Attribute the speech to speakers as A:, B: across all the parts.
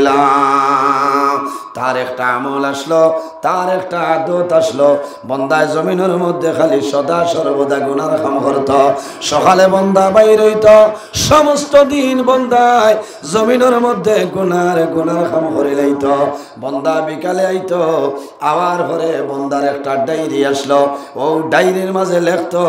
A: দিলাম। তার একটা আমল আসলো, তার একটা আদত আসলো। বন্দায় জমিনের মধ্যে খালি সদা সর্বদা গুনার কাম করত। সকালে বন্দা বাইর হইত, সমস্ত দিন বন্দায় জমিনের মধ্যে গুনার কাম করে লাইত। বন্দা বিকালে আইত, আবার পরে বন্দার একটা ডায়েরি আসলো। ও ডায়েরির মাঝে লেখতো,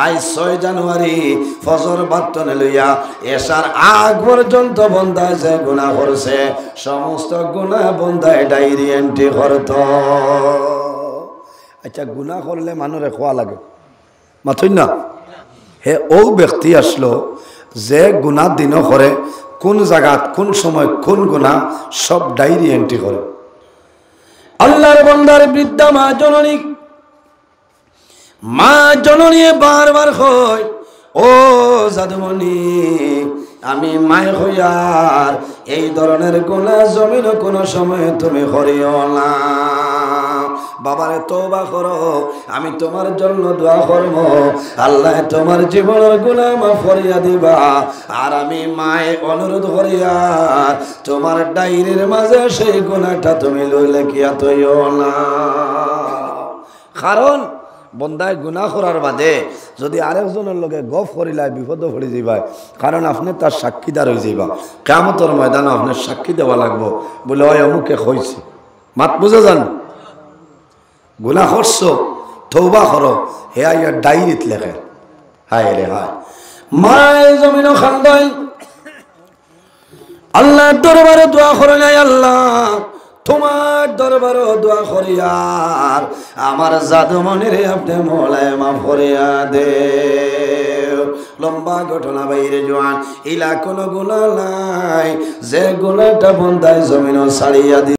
A: আজ 6 জানুয়ারি ফজর বাত্তনে লইয়া এসার আগ পর্যন্ত বন্দায় যে গুনাহ করছে সমস্ত গুনাহ বন্দায় ডায়েরি এন্ট্রি করত। আচ্ছা, গুনাহ করলে মানুষে খোয়া লাগে মাথুই না? হে ও ব্যক্তি আসলো যে গুনাহ দিন করে, কোন জায়গাত কোন সময় কোন গুনাহ সব ডায়েরি এন্ট্রি করে। আল্লাহর বান্দার বৃদ্ধা মা জননী বারবার কয়, ও জাদুমণি, আমি মায় হইয়ার এই ধরনের গুনাহ জমিন কোনো সময় তুমি করিও না। বাবারে তওবা করো, আমি তোমার জন্য দোয়া করব, আল্লাহ তোমার জীবনের গুনাহ মাফ করিয়া দিবা। আর আমি মায়ে অনুরোধ করিয়া তোমার ডায়েরির মাঝে সেই গুনাহটা তুমি লইলে কিয়া তৈও না। কারণ বন্দায় গুনাহ করার বাদে যদি আরেকজনের লগে গফ করিলাই বিপদ পড়ে যাইবা, কারণ আপনি তার সাক্ষীদার হয়ে যাইবা। কিয়ামতের ময়দানে আপনার সাক্ষী দেওয়া লাগবো, বলে ওই অমুকে কইছে। মাত বুঝে যান, গুনাহ করছো তওবা করো, হে আইয়া ডায়েরিত লেখে। হায় রে হায়, মায়ের জমিনও খান্দাই আল্লাহর দরবারে দোয়া করে নাই, আল্লাহ তোমার দরবারে দোয়া করিয়ার আমার জাদুমণির আপনি মওলায় মাফ করিয়া দে। লম্বা ঘটনা বাইরে জোয়ান, ইলা কোনো গুনাহ নাই যে গুনাহটা বন্দায় জমিনও ছাড়িয়া দি